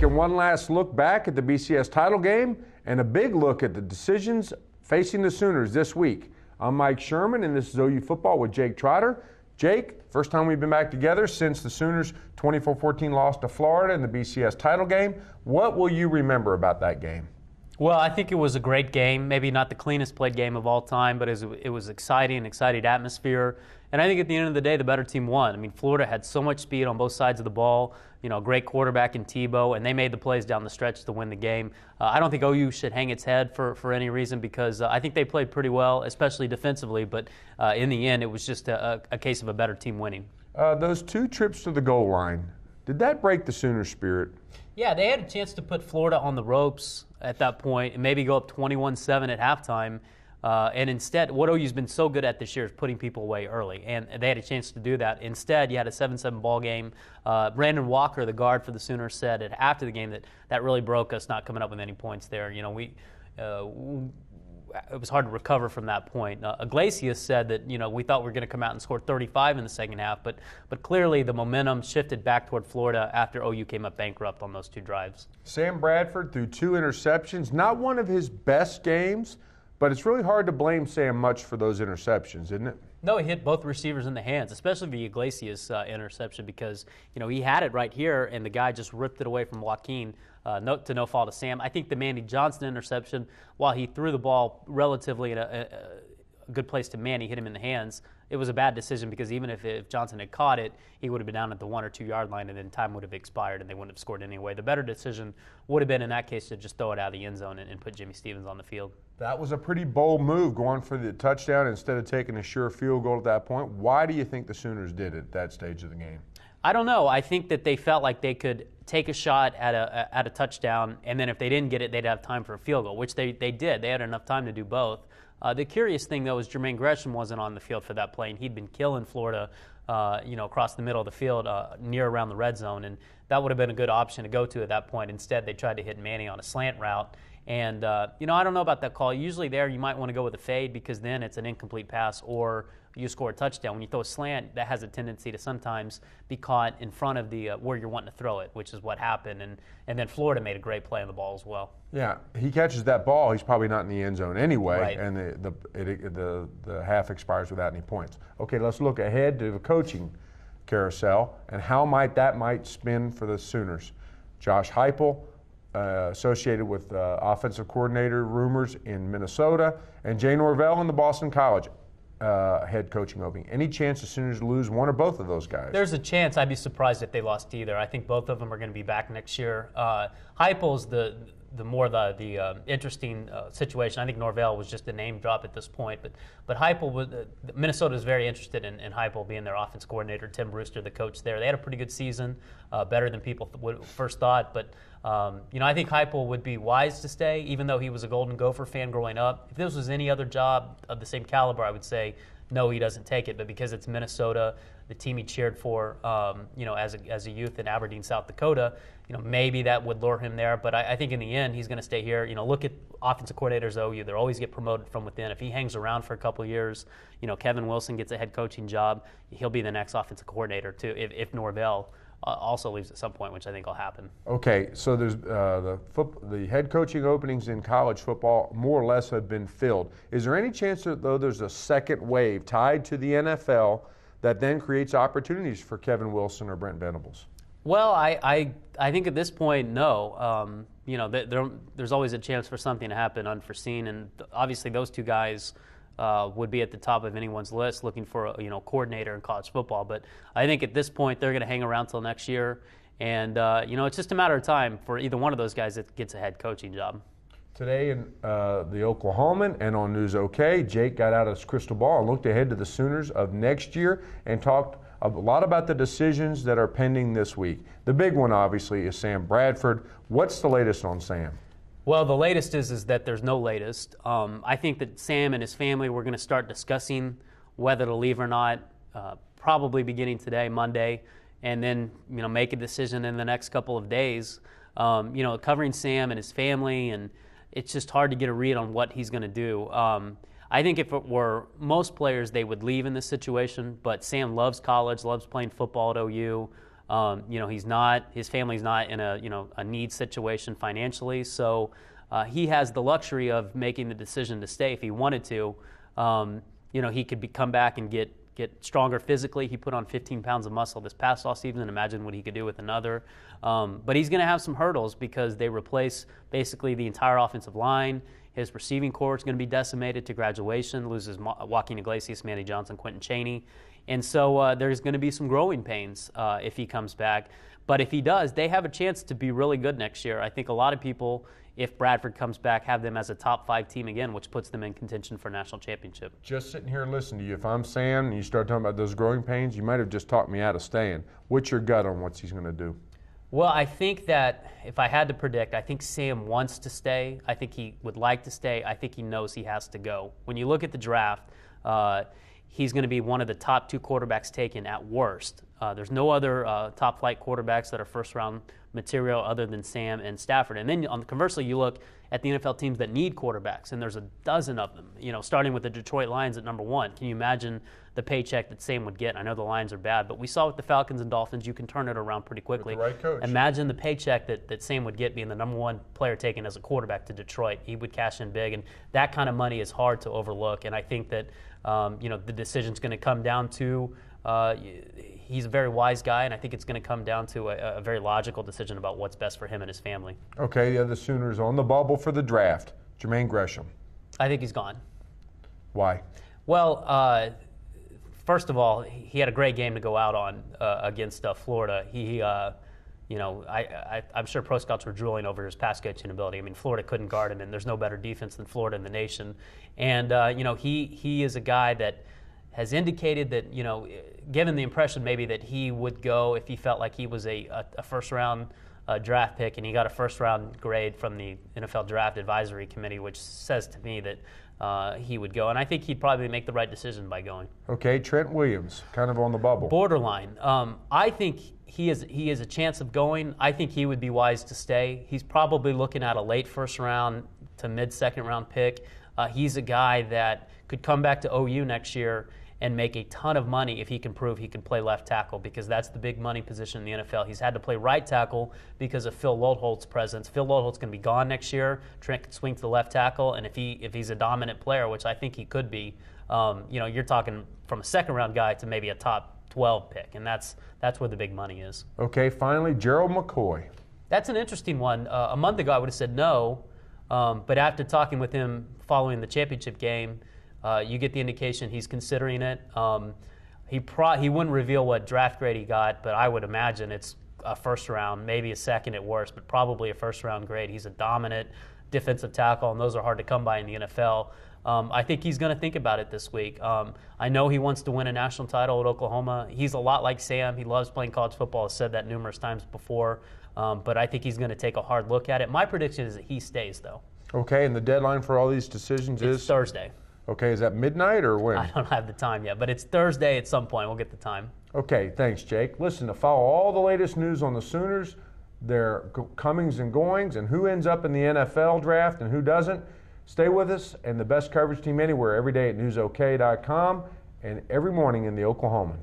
taking one last look back at the BCS title game and a big look at the decisions facing the Sooners this week. I'm Mike Sherman, and this is OU Football with Jake Trotter. Jake, first time we've been back together since the Sooners 24-14 loss to Florida in the BCS title game. What will you remember about that game? Well, I think it was a great game. Maybe not the cleanest played game of all time, but it was exciting atmosphere. And I think at the end of the day, the better team won. I mean, Florida had so much speed on both sides of the ball. You know, great quarterback in Tebow, and they made the plays down the stretch to win the game. I don't think OU should hang its head for any reason because I think they played pretty well, especially defensively. But in the end, it was just a case of a better team winning. Those two trips to the goal line, did that break the Sooners' spirit? Yeah, they had a chance to put Florida on the ropes at that point and maybe go up 21-7 at halftime. And instead, what OU's been so good at this year is putting people away early, and they had a chance to do that. Instead, you had a 7-7 ball game. Brandon Walker, the guard for the Sooners, said after the game that really broke us not coming up with any points there. You know, it was hard to recover from that point. Iglesias said that, you know, we thought we were going to come out and score 35 in the second half, but clearly the momentum shifted back toward Florida after OU came up bankrupt on those two drives. Sam Bradford threw 2 interceptions, not one of his best games, but it's really hard to blame Sam much for those interceptions, isn't it? No, he hit both receivers in the hands, especially the Iglesias interception because, you know, he had it right here and the guy just ripped it away from Joaquin. No fault of Sam. I think the Manny Johnson interception, while he threw the ball relatively in a good place to Manny, hit him in the hands, it was a bad decision because even if Johnson had caught it, he would have been down at the 1 or 2 yard line and then time would have expired and they wouldn't have scored anyway. The better decision would have been in that case to just throw it out of the end zone and put Jimmy Stevens on the field. That was a pretty bold move, going for the touchdown instead of taking a sure field goal at that point. Why do you think the Sooners did it at that stage of the game? I don't know. I think that they felt like they could take a shot at a touchdown, and then if they didn't get it, they'd have time for a field goal, which they did. They had enough time to do both. The curious thing, though, is Jermaine Gresham wasn't on the field for that play, and he'd been killing Florida, across the middle of the field, near around the red zone, and that would have been a good option to go to at that point. Instead, they tried to hit Manny on a slant route. And, I don't know about that call. Usually there you might want to go with a fade because then it's an incomplete pass or you score a touchdown. When you throw a slant, that has a tendency to sometimes be caught in front of the where you're wanting to throw it, which is what happened. And then Florida made a great play on the ball as well. Yeah, he catches that ball, he's probably not in the end zone anyway, right. And the half expires without any points. Okay, let's look ahead to the coaching carousel and how that might spin for the Sooners. Josh Heupel, associated with offensive coordinator rumors in Minnesota, and Jay Norvell in the Boston College head coaching opening. Any chance the Sooners lose one or both of those guys? There's a chance. I'd be surprised if they lost either. I think both of them are going to be back next year. Heupel's the interesting situation. I think Norvell was just a name drop at this point, but Heupel Minnesota is very interested in Heupel being their offense coordinator. Tim Brewster, the coach there, they had a pretty good season, better than people first thought. But I think Heupel would be wise to stay, even though he was a Golden Gopher fan growing up. If this was any other job of the same caliber, I would say no, he doesn't take it. But because it's Minnesota, the team he cheered for, as a youth in Aberdeen, South Dakota, maybe that would lure him there. But I think in the end, he's going to stay here. Look at offensive coordinators at OU. They always get promoted from within. If he hangs around for a couple of years, Kevin Wilson gets a head coaching job, he'll be the next offensive coordinator too. If Norvell also leaves at some point, which I think will happen. Okay, so there's the head coaching openings in college football more or less have been filled. Is there any chance that though there's a second wave tied to the NFL that then creates opportunities for Kevin Wilson or Brent Venables? Well, I think at this point, no. There's always a chance for something to happen unforeseen, and obviously those two guys would be at the top of anyone's list looking for a coordinator in college football. But I think at this point they're going to hang around till next year, and it's just a matter of time for either one of those guys that gets a head coaching job. Today in the Oklahoman and on News OK, Jake got out his crystal ball and looked ahead to the Sooners of next year and talked a lot about the decisions that are pending this week. The big one, obviously, is Sam Bradford. What's the latest on Sam? Well, the latest is that there's no latest. I think that Sam and his family were going to start discussing whether to leave or not, probably beginning today, Monday, and then make a decision in the next couple of days. Covering Sam and his family, and it's just hard to get a read on what he's going to do. I think if it were most players, they would leave in this situation, but Sam loves college, loves playing football at OU. His family's not in a need situation financially, so he has the luxury of making the decision to stay if he wanted to. He could come back and get stronger physically. He put on 15 pounds of muscle this past offseason. Imagine what he could do with another. But he's going to have some hurdles because they replace basically the entire offensive line. His receiving corps is going to be decimated to graduation, loses Joaquin Iglesias, Manny Johnson, Quentin Chaney. And so there's going to be some growing pains if he comes back. But if he does, they have a chance to be really good next year. I think a lot of people, if Bradford comes back, have them as a top 5 team again, which puts them in contention for a national championship. Just sitting here listening to you, if I'm Sam and you start talking about those growing pains, you might have just talked me out of staying. What's your gut on what he's going to do? Well, I think that if I had to predict, I think Sam wants to stay. I think he would like to stay. I think he knows he has to go. When you look at the draft, he's going to be one of the top 2 quarterbacks taken at worst. There's no other top-flight quarterbacks that are first-round material other than Sam and Stafford. And then conversely, you look at the NFL teams that need quarterbacks, and there's a dozen of them, starting with the Detroit Lions at number 1. Can you imagine the paycheck that Sam would get? I know the Lions are bad, but we saw with the Falcons and Dolphins, you can turn it around pretty quickly. With the right coach. Imagine the paycheck that Sam would get being the number 1 player taken as a quarterback to Detroit. He would cash in big, and that kind of money is hard to overlook. And I think that the decision's going to come down to he's a very wise guy, and I think it's going to come down to a very logical decision about what's best for him and his family. Okay, the other Sooners on the bubble for the draft, Jermaine Gresham. I think he's gone. Why? Well, first of all, he had a great game to go out on against Florida. I'm sure pro scouts were drooling over his pass catching ability. I mean, Florida couldn't guard him, and there's no better defense than Florida in the nation. And he is a guy that has indicated that, given the impression maybe that he would go if he felt like he was a first-round draft pick, and he got a first-round grade from the NFL Draft Advisory Committee, which says to me that he would go. And I think he'd probably make the right decision by going. Okay, Trent Williams, kind of on the bubble. Borderline. I think he is a chance of going. I think he would be wise to stay. He's probably looking at a late first-round to mid-second-round pick. He's a guy that could come back to OU next year and make a ton of money if he can prove he can play left tackle, because that's the big money position in the NFL. He's had to play right tackle because of Phil Loadholt's presence. Phil Loadholt's going to be gone next year. Trent could swing to the left tackle, and if he's a dominant player, which I think he could be, you're talking from a second-round guy to maybe a top 12 pick, and that's where the big money is. Okay, finally, Gerald McCoy. That's an interesting one. A month ago, I would have said no, but after talking with him following the championship game, you get the indication he's considering it. He wouldn't reveal what draft grade he got, but I would imagine it's a first round, maybe a second at worst, but probably a first round grade. He's a dominant defensive tackle, and those are hard to come by in the NFL. I think he's going to think about it this week. I know he wants to win a national title at Oklahoma. He's a lot like Sam. He loves playing college football. I've said that numerous times before, but I think he's going to take a hard look at it. My prediction is that he stays, though. Okay, and the deadline for all these decisions is Thursday. Okay, is that midnight or when? I don't have the time yet, but it's Thursday at some point. We'll get the time. Okay, thanks, Jake. Listen, to follow all the latest news on the Sooners, their comings and goings, and who ends up in the NFL draft and who doesn't, stay with us and the best coverage team anywhere every day at newsok.com and every morning in the Oklahoman.